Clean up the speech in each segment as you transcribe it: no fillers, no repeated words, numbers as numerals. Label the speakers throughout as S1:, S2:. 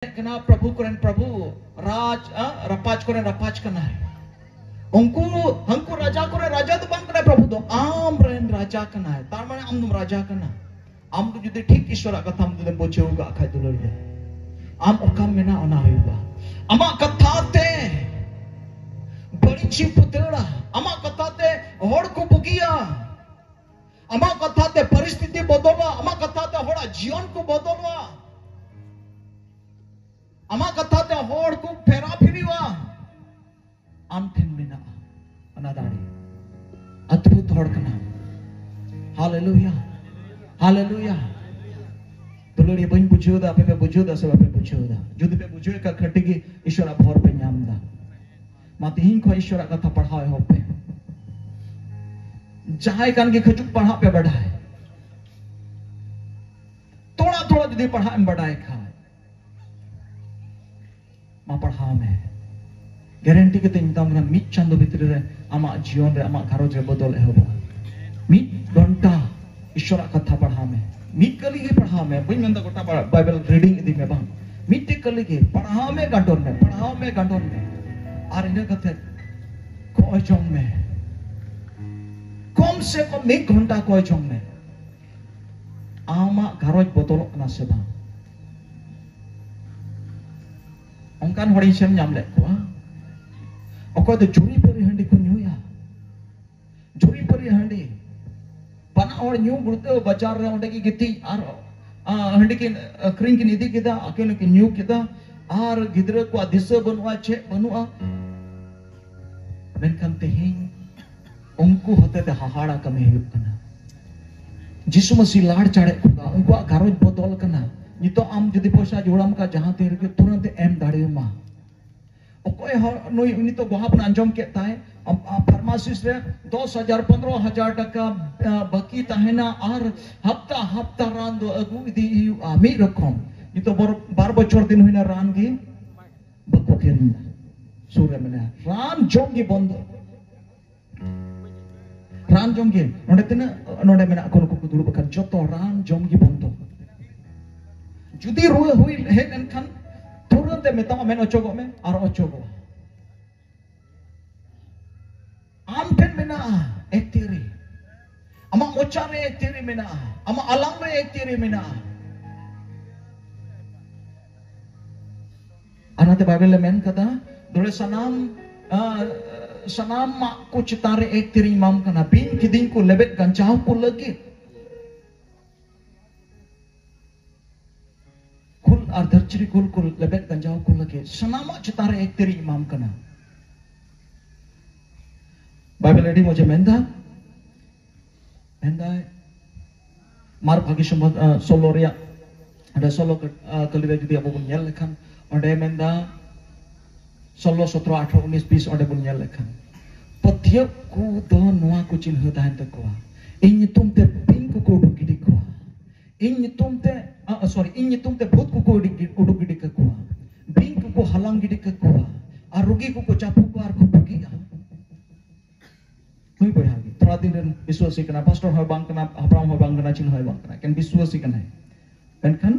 S1: kena Prabhu koren Prabhu Raj Rapaj koren Rapaj kena hangku raja koren raja tu bang kena Prabhu tu am ren raja kena tar mane am dum raja kena am tu judi thik Ishwara katha am tu bocheu ga khai dulur de am okam mena ona hoiba ama katha te bari chi putera ama katha te hor ko bugia ama katha te paristhiti bodolwa ama katha te hora jion ko bodolwa ama katha te hor ko phera phiriwa am then mena ana dadi adbhut hor kana hallelujah hallelujah duluri bain bujhu da ape bujhu da sab ape bujhu da judi pe bujhu ka khati gi Ishwara bhor pe nyam da mati hin ko Ishwara katha padhae ho pe jahai kan के खजुक पढ़ा पे बढ़ाए थोड़ा थोड़ा यदि पढ़ा में बढ़ाए खाए मां पढ़ा में गारंटी के तीन तम ना मिट चंदो भीतर रे आमा जीवन रे आमा घरोज रे बदल एहबो मिट घंटा ईश्वर कथा पढ़ा में मिट कली के पढ़ा में बई मेंदा गोटा बाइबल रीडिंग इदी में बांग मिट कली के पढ़ा में गांडोन में आर इन कथे कोई जोंग में कम से कम 1 घंटा कोई जोंग में आमा घरोज बदल ना से बांग onkan hori sem nyam le ko oko to juri pari handi ko nyuya juri pari handi bana hor nyu gurte bazar re onde ki giti ar handi ki kring ki nidi kida akene ki nyu kida ar gidra ko adisa banua che banua menkan tehing unku hote te hahara kame huyuk kana jisu masih lad chade ko unku garoj bodol kana nito am jodi poisa joram ka jahan te ke turant em dare ma okoy noi nito bahap na anjom ke tai pharmacist re 10,000 15,000 taka baki tahena ar hafta ran do agu idi ami rokom nito 12 bochor din hoina ran gi bako kirin sure mena ran jom gi bond ran jom gi node tena node mena ko ko dulu bakan joto ran jom gi bondo judi ruwe hui hek kan turun te metama men ochogo me ar ochogo am pen mena ektiri ama mochare ektiri mena ama alang me ektiri mena anate bible men kata dole sanam ma ko chitare ektiri mam kana bin kiding ko lebet ganchau ko lagi और धरचरी कुल कुल लेबेट गंजाव कुल लगे सनामा चितारे एक तेरी इमाम कना Bible AD मुझे मेंदा मार भागी संबंध solo Riya ada solo kelira judi abu pun nyel lekhan onde menda solo 17 18 19 20 onde pun nyel lekhan pathiap ku do noa ku chinha tahan takwa ing tum te pin ku ko dugidi ko ing tum te ing tum te bhut ku ko udugidi ko bing ku ko halang gidi ko ar rugi ku ko chapu ko ar ko bugi hui boy hagi thoda din ren biswasi kana pastor hoy bang kana hapram hoy bang kana chin hoy bang kana ken biswasi kana kan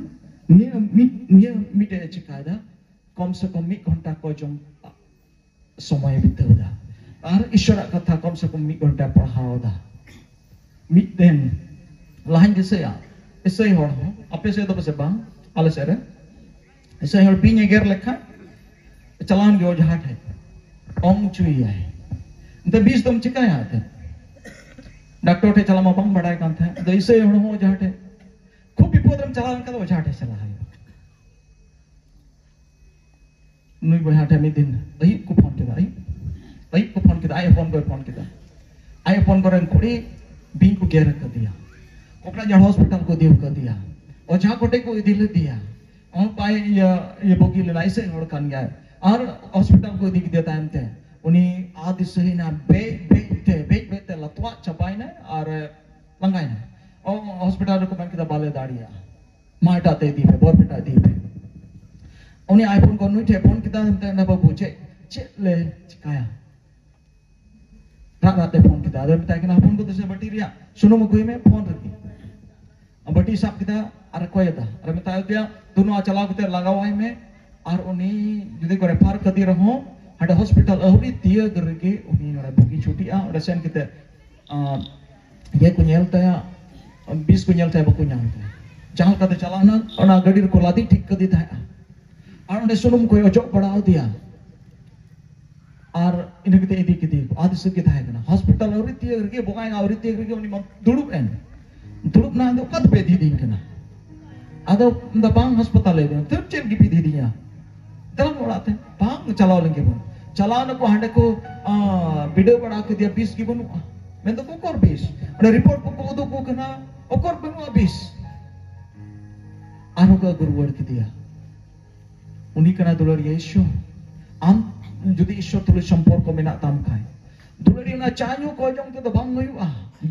S1: niya mite chikaida kom se kom 1 घंटा ko jom সময় বিতাওদা আর ঈশ্বরের কথা কম সে কম 1 ঘন্টা পড়াওদা miten lahan jese ya isai hor ho ape se to se bang ale sere isai hor pinya ger lekha chalan ge ojhat hai ong chui hai the बीच तुम चिकाया थे doctor थे चला बंग बढ़ाए कान थे तो इससे हड़ हो जाटे खूब विपदम चला का तो जाटे चला है नुई बढ़ाटे में दिन आई को फोन किदा आई को फोन किदा आई फोन करें कोड़ी बिंग को गेर कर दिया कोपरा जड़ हॉस्पिटल को दियो कर दिया ओझा कोटे को दिल दिया और पाए ये बोगी ले ऐसे हड़ कान गया और हॉस्पिटल को दिख देता है ते उन्हीं आदि सही ना बे ते लतवा चपाई ना और लंगाई ना और हॉस्पिटल को बैंक बाले दाड़िया माटा ते दी पे बोर पिटा दी पे उन्हीं आईफोन को नुई थे फोन किता ना बाबू चे ले चिकाया रात फोन किता अदर पिता के ना फोन को तो से बटीरिया सुनो मगुई में फोन रखी बटी साहब किता अरे कोई था अरे बताया दिया दोनों चला के लगावाई में Ar uni judi ko refer kadi raho ada hospital ahuri dia gerge uni ora bugi chuti a ora sen kita ye ko nyel ta 20 ko nyel ta ba ko nyal ta jahal kata chalana ona gadi ko ladi thik kadi ta ar onde sunum ko ojok badao dia ar ina kita idi kidi adi se kita hai kana hospital ahuri dia gerge bokai ahuri dia gerge uni dulup en dulup na do kat be di din kana ada da bang hospital le ter chen gi di dinya dalam orang tu, bang cakap lagi pun, cakap nak hande ko video bana ke dia bis gi bonu, mendo ko kor bis, ada report ko do ko kena, okor bonu bis, anuga guru word ke dia, uni kena dolar Yesus, am jadi Yesus tulis sampor ko menak tam kai, dolar dia na canyo ko jong tu bang ngayu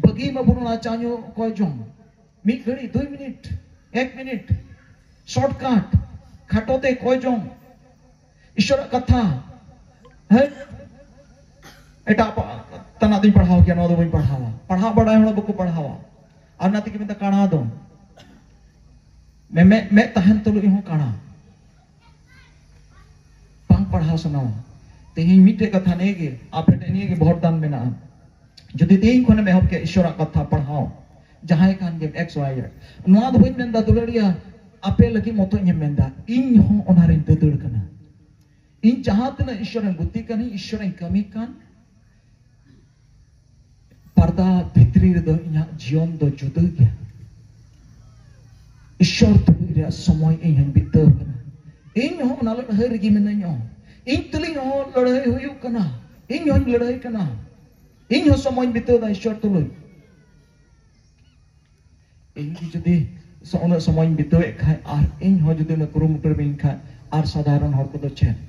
S1: bagi ma bunu na canyo ko jong, mi gari 2 minit, 1 minit, shortcut, khatote ko jong. Ishwara katha hai eta tana din padhao kya no do boi padhawa padha bada hona buku padhawa arna ti kimenta kana do me tahan tulu iho kana pang padhaw sanawa tehin mite katha nege apne nege bahut dan mena jodi tehin khone me hob ke ishwara katha padhaw jahai kan ge xy noa do boi menda dularia ape lagi moto nye menda in ho onarin tedur kana in jahatna Ishwaran buddhi kani Ishwaran kami kan parda bhitri do inya jion do juda gya Ishwar tu ira samoy in bitaw kana in ho nalo lahir gi menanyo in tuling ho ladai huyu kana in ho ladai kana in ho samoy bitaw da Ishwar tuloy in jodi saona samoy bitaw khai ar in ho jodi na kurumutur bin khai ar sadharan hor ko do chen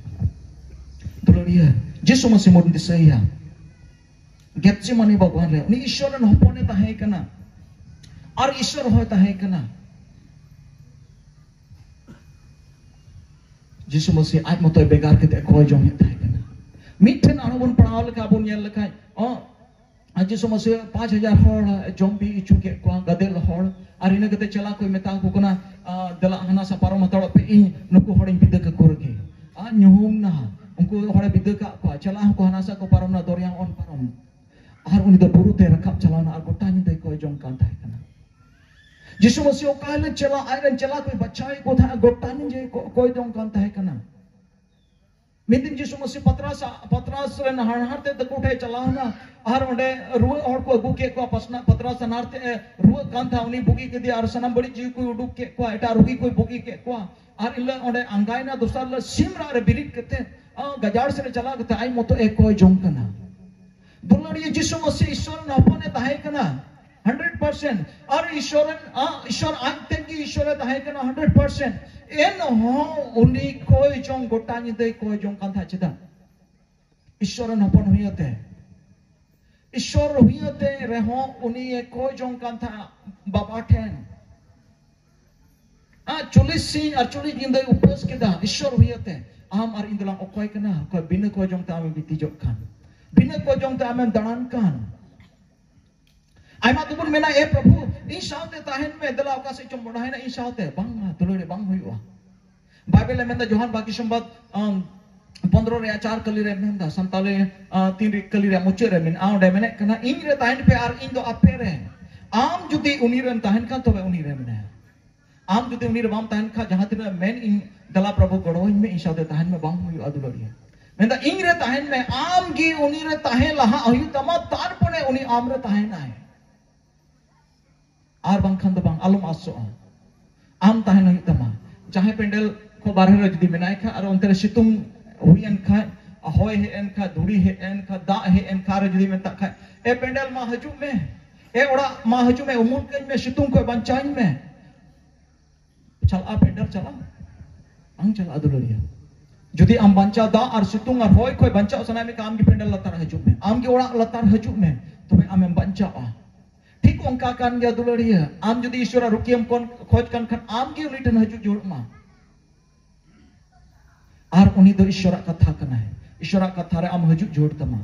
S1: Gloria, Yesus masih mau disaya. Getsemani Bhagwan le, ni Ishwaran hopone tahe kana. Ar Ishwar hoy tahe kana. Yesus masih aj motoy begar kete koy jong he tahe kana. Mithen anubon padhaw lekha bun yel lekha. Yesus masih 5000 hor jombi ichu ke ko gadel hor. Ar ina kete chala koy meta ko kana dala hana sa paro matalo pe in nuku horing bida ke kurge. Nyuhum na Ungku hore bidde ka ko chala ko hanasa ko param na doryang on param ar uni da buru te rakap chala na ar gotani dai ko jong kan thai kana Yesu masih kale chala airan chala ko bachai ko tha gotani je ko jong kan thai kana Midin Yesu masih patras ren har te ko thai chala na ar onde ruwa hor ko agu ke ko pasna patras nar te ruwa kan tha uni bugi ke dia ar sanam badi ji ko uduk ke ko eta rugi ko bugi ke ko ar illa onde angai na dosar la simra re bilit kete gajar se chala kata ai moto eko jong kana dulari Yesu masih Ishwaran apone tahe kana 100% ar Ishwaran Ishwar anten ki Ishwar tahe kana 100% en ho uni koi jong gotani dei koi jong kan tha chida Ishwaran apon huyate Ishwar huyate reho uni eko jong kan tha baba ten 40 sin ar 40 gindai upas kida Ishwar huyate am ar indulang okoy kana ko bina ko jong ta ame bitijok kan bina ko jong ta ame danan kan ai ma tubun mena e prabhu in saute tahen me dala ka se chom bodai na in saute bang ma tulore bang huiwa bible menda johan baki sambat 15 re 4 kali re menda santale 3 kali re muche re min au de mene kana in re tahen pe ar in do apere am judi uniren tahen kan tobe unire mena am judi unire bam tahen kha jahan tira men in dala prabhu godoin me insade tahan me bang huyu adulariya menda ingre tahan me am gi unire tahe laha ayu tama tarpone uni amre tahe nai ar bang khan do bang alum aso am tahe ayu tama jahe pendel ko barhe re judi menai kha ar ontere situng huyen kha hoy he en kha duri he en kha da he en kha re judi menta kha e pendel ma haju me e ora ma haju me umun ken me situng ko banchain me chal a pendel chala ang chala adulariya jodi am bancha da ar situng ar hoy koi bancha sanai me kam gi pendal latar haju me am gi ora latar haju me tobe am bancha ठीक onka kan ge adulariya am jodi Ishwara rukiam kon khoj kan khan am gi uni tan haju jor ma ar uni do Ishwara katha kana hai Ishwara katha re am haju jor tama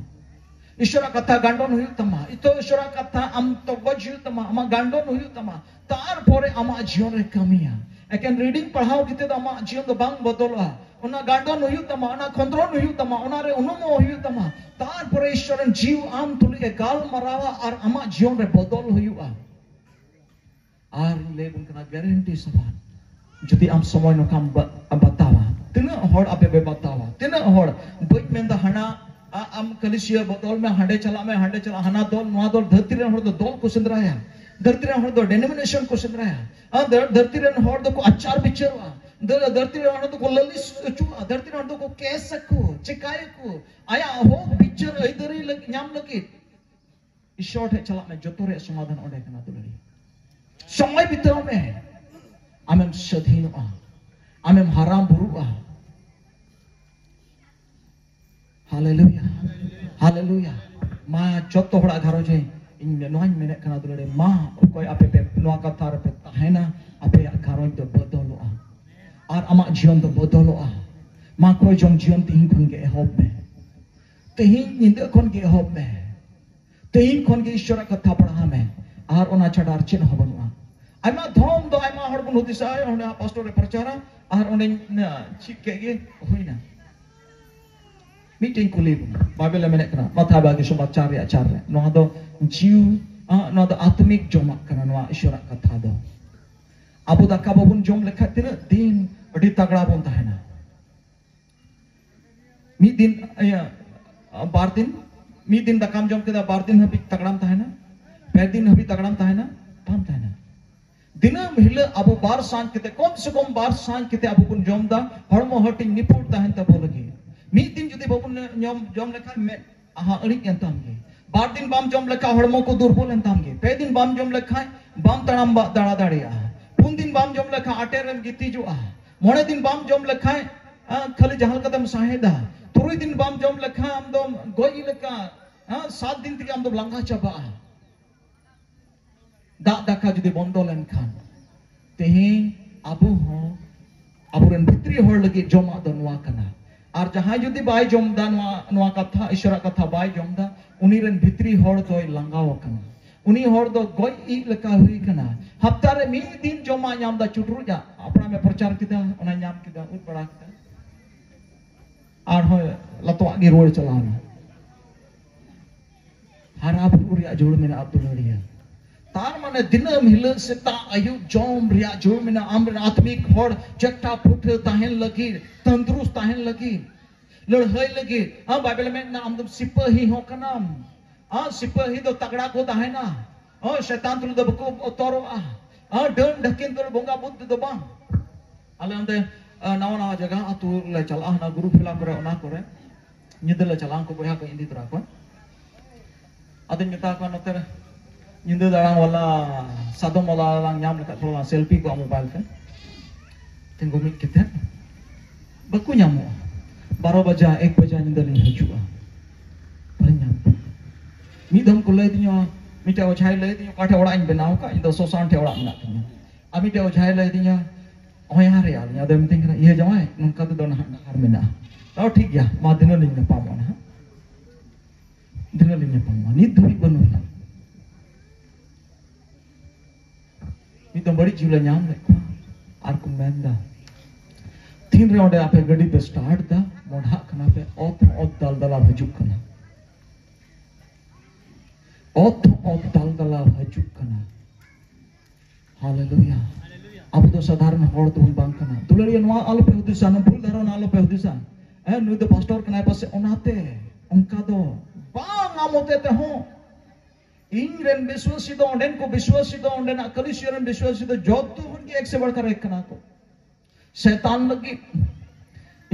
S1: Ishwara katha gandon huyu tama ito Ishwara katha am to goj huyu tama ama gandon huyu tama tar pore ama jion re kamiya Akan reading padhao kite do ama jion do bang bodola ona gandon huyuk tama, ona kontrol huyuk tama, ona re unumo huyuk tama. Tar pore Ishoran jiw am tuli e gal marawa ar ama jion re bodol huyuka. Ar lebun kena guarantee saban. Jadi am semua no kam batawa. Tina hor ape be batawa. Tina hor buat menda hana am kalisia bodol me hande chala hana dol noa dol dharti ren hor do dol ko sindraya. Dharti ren hor do denomination ko sindraya. Dharti ren hor do ko achar bicherwa. Dharti ren hor do ko lalis chua. Dharti ren hor do ko kesaku, cekayaku. Aya ho bicher idari nyam lagi. Ishort hai chala me jotore समाधान ओडे कना दुलरी. समय बिताओ में आमें Sechin आमें हराम बुरुआ. Hallelujah hallelujah. मा जोतो हड़ा घरो जे इन नोइन मेने कना दुलरे मा कोई आपे पे नोआ कथा रे पे ताहेना आपे घरो दो बदलोआ और अमा जीवन दो बदलोआ. मा कोई जों जीवन तिहिन खन के एहोब में तिहिन निंदे खन के एहोब में तिहिन खन के ईश्वर कथा पढ़ा में और ओना छडार चिन होबनुआ. Aima dhom do aima hor bun hudisai ona pastor re percara ar one chik ke hoina meeting kuli bun babel mene kana matha bagi samachar ya achar re no do jiu no do atmik jomak kana no ishora katha do abu da kabun jom lekha tina din adi tagda bun tahena mi din bar din mi din da kam jom keda bar din habi tagdam tahena pe din habi tagdam tahena pam tahena. Dina mihila abu bar san kite kom se kom bar san kite abu pun jom da hormo hurting nipur tahen ta bolagi. Mi din judi babun nyom jom lekha me aha arik entam ge. Bar din bam jom lekha hormo ko durbol entam ge. Pe din bam jom lekha bam tanam ba dara dariya. Pun din bam jom lekha ateram giti ju ah. Mone din bam jom lekha khali jahal kadam saheda. Turui din bam jom lekha am dom goi lekha 7 din tike am dom langga chaba. Dak daka judi bondolen kan tehi abu ho aburen bitri hor lagi joma do noa kana ar jahai judi bai jom da noa katha ishora katha bai jom da uni ren bitri hor doi langaw kana uni hor do goi I leka hui kana hafta re mi din joma nyam da chutru ja apna me prachar kita ona nyam kita ut bada kita ar ho latwa gi roi chalana harap uriya jod mena abdul riya. तार माने दिनम हिल सेता आयु germ रिया जोर में आम्र आत्मिक हर जट्टा foot ताहेन लगी तंदुरुस्त ताहेन लगी लड़ाई लगी बाइबल में ना हम सिपाही हो कनाम सिपाही दो तगड़ा को ताहेना शैतान तुल दबको तोरो डन ढकिन कर बोंगा बुद्ध दो बांग आले अंदे नवा नवा जगह अतु ले चला ना गुरु फिला करे ओना करे निदल चला को बया को इंदी तरा को अदन जता को नतर Nyindu darang wala satu mola lang nyam lekat pulang selfie ko mobile kan, tengok mik kita, baku nyamu, 12 baja 1 baja nyindu ni hujua, paling nyam. Mi dam kulai tinya, mi teo chai lay tinya, kate orang ini benau ka, ini sosan teo orang nak tinya. Ami teo chai lay tinya, oh ya hari ya, ada meeting kena, iya jawai, nungka tu don har mena. Tahu ठीक ya, मा दिन लिंग पामोना, दिन लिंग पामोना, ni duri बनुना. Itu beri jula nyam lekwa, arku menda. Tin re onde ape gadi pe start da, modha kana pe ot dal dala bhajuk kana. Ot dal dala bhajuk kana. Hallelujah. Abu to sadharan hor tu bang kana. Dulari noa alo pe hudisan, bul daron alo pe hudisan. Nu the pastor kana passe onate, onka do bang amote te ho. इंग्रन विश्वासित ओंडेन को विश्वासित ओंडेन अकलिशियरन विश्वासित जोतु उनकी एक से बढ़कर एक कना को शैतान लगी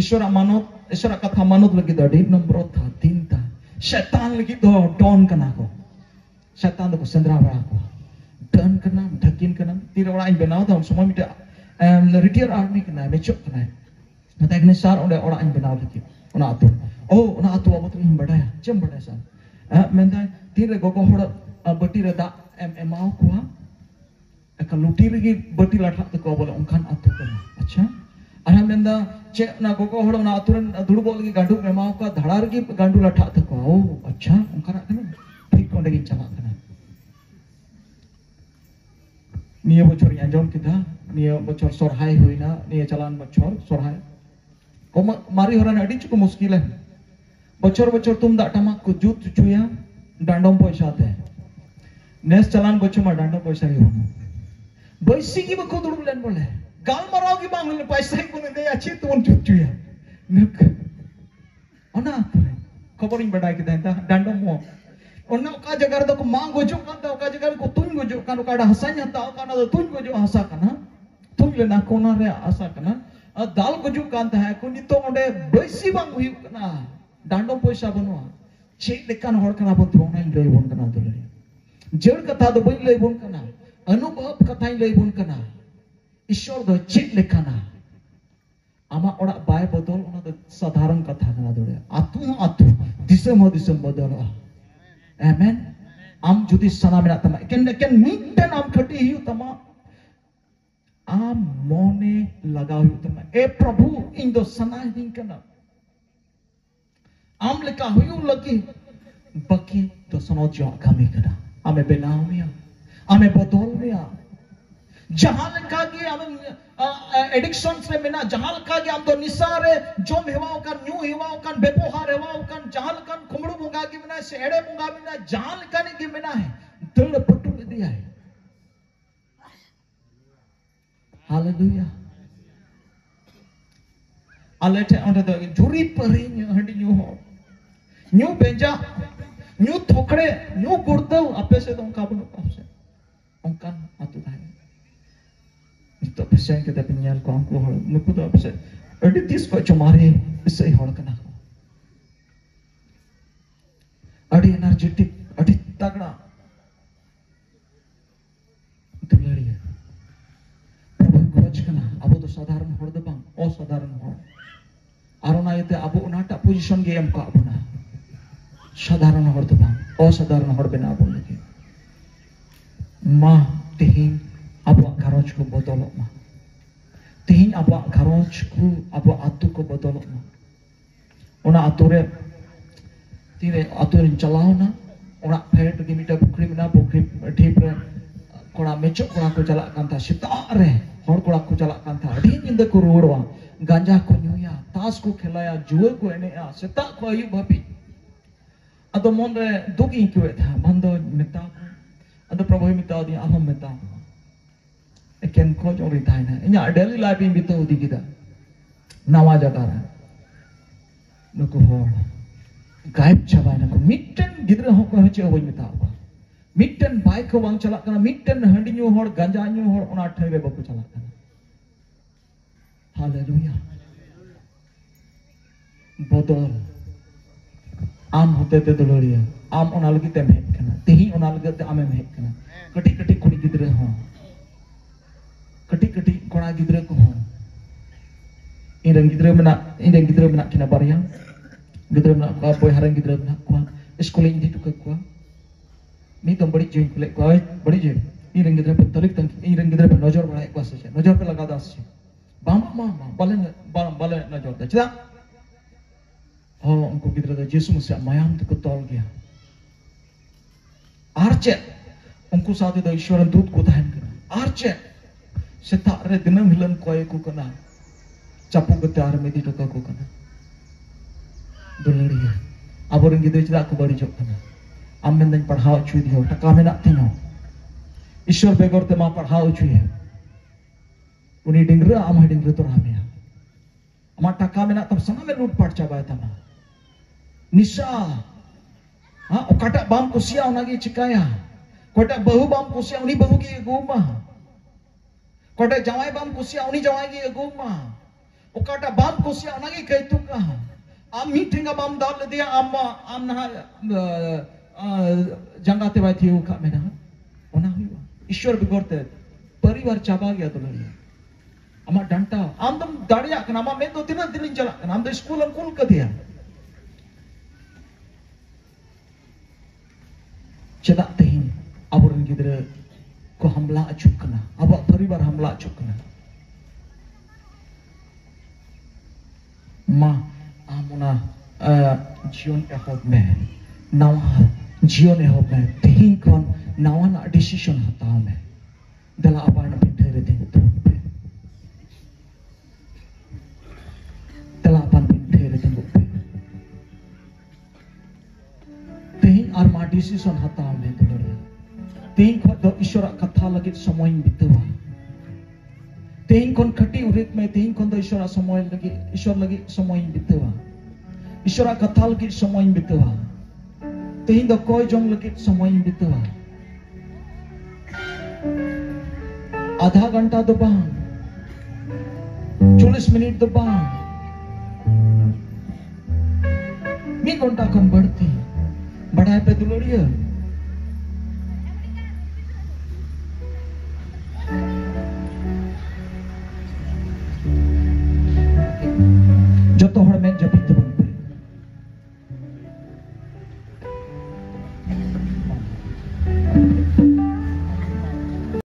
S1: ईश्वर कथा मानोत लगी दो डीप नंबर था 3 था शैतान लगी दो डॉन कना को शैतान को संद्रा बड़ा को डन कना ढकिन कना तीर बड़ा इन बनाओ था semua मिटे रिटायर आर्मी कना मेचो कना मत एक ने सार ओंडे ओड़ा इन बनाओ लगी ओना आतु ओना आतु अब तो इन बड़ा है जम बड़ा सा मेंदा तीर रे गोगो होड़ बटी रे दा एमाओ कुआ एक लुटी रे बटी लाठा तको बोले उनखान आतु कना अच्छा अरे मेंदा चे ना गोगो होड़ ना आतुरन दुड़ बोल की गांडू एमाओ का धड़ार की गांडू लाठा तको ओ अच्छा उनखान कना ठीक कोंडे की चला कना निया बचर आंजम किदा निया बचर सरहाय होइना निया चलान बचर सरहाय Mari orang adi cukup muskil है bocor-bocor तुमdak tamak ku jut cuya dandom paisa te nes chalan bocor ma dandom paisa gi hono baisi gi bako durub len bole gal marau gi bang le paisa gi bone de achi tuon jut cuya nek ona khoboring badai ki ta dandom mo onna ka jagar da ko mang gojuk kan da ka jagar ko tun gojuk kan ka da hasanya ta ka na tun gojuk hasa kana tun le na ko na re asa kana dal gojuk kan ta hai ko nito onde baisi bang hui kana dandom paisa banua cek lekan hor kana bon tong nai lei bon kana dole jeur katha do bai lei bon kana anubhav kathai lei bon kana ishwar do cek lekana ama ora bai bodol ona do sadharan katha kana dole atu disem bodol amen am judi sana mena tama ken mitten am khati hiu tama am mone lagaw hiu tama e prabhu ing do sana hing kana am leka huyu lagi baki to sono jo kami kana ame benaw mia ame bodol mia jahan leka gi am addiction se mena jahan leka gi am do nisare jom hewao kan new hewao kan bepohar hewao kan jahan kan khumru bunga gi mena se ede bunga mena jahan leka ni gi mena hai dil patu diya hai hallelujah alete onde do juri pari handi new ho new benja new thokre new gurdaw ape se dong kabun apse ongkan atu dai ito pesen kita penyal ko angku hol nuku do apse adi tis ko chomare isai hol kana adi energetic adi tagda tulari prabhu goj kana abu to sadharan hol do bang asadharan hol arona yete abu onata position ge am ka abuna sadharan hor do bang asadharan hor bena abun lagi ma tehin abu gharoj ko bodolok ma tehin abu gharoj ko abu atu ko bodolok ma ona atore tire atore chalao na ona phet gi mita bukri mena bukri thip re kora mecho kora ko chalak kan tha sita re hor kora ko chalak kan tha adi ninda ko ruwa ganja ko nyuya tas ko khelaya juwe ko ene a sita ko ayu babi ado mon re dugi ko tha mando meta ado prabhu meta di amam meta eken ko jori thai na inya daily life in bito di kita nawa jagara nuku hor gaib chabai na ko mitten gidra ho ko heche oi meta ko mitten bike ko bang chalak kana mitten handi nyu hor ganja nyu hor ona thai re baku chalak kana hallelujah bodol am hote te doloria am ona lagi te meh kana tehi ona lagi te ame meh kana kati kudi gidra ho kati kona gidra ko ho indang gidra mena kina barya gidra mena ko boy harang gidra mena ko schooling di tukak ko ni tom badi join kule ko badi je indang gidra pe talik tang indang gidra pe nojor bana ek se nojor pe laga das bama bale nojor da chida oh unko gidra da jesu musa mayam to tol gaya arche unko sathi da ishwaran dut ko tahan kana arche seta re dinam hilan koy ko kana chapu gatar me di toka ko kana dolari aborang gidra chida ko bari jok kana ammen dan padhao chui dio taka mena tino ishwar begor te ma padhao chui uni dingra am dingra to ramya ama taka mena tam sama me lut pat chabai tama nisa ha okata bam kusia onagi chikaya kota bahu bam kusia uni bahu gi guma kota jawai bam kusia uni jawai gi guma okata bam kusia onagi kaituka am meetinga bam dal dia amma amna jangate bai thiu ka mena ona huwa ishwar bigorte parivar chaba gaya to lari ama danta amdam dadiya kana ama men do tinan dilin jala kana am do school am kul ka dia cedak tehin aborang gidra ko hamla achuk kana aba parivar hamla achuk kana ma amuna jion ehok me nawa jion ehok me tehin kon nawa na decision hataw me dala abarna pithere din to pe dala decision हताव में दुलड़िया तेईन खो दो ईश्वर कथा लगे समय बितवा तेईन खन खटी उरित में तेईन खन दो ईश्वर लगे समय बितवा ईश्वर कथा लगे समय बितवा तेईन दो कोई जोंग लगे समय बितवा आधा घंटा दो बांग 40 मिनट दो बांग मी घंटा खन बढ़ती बढ़ाए पे दुलड़िया जो तो हर में जब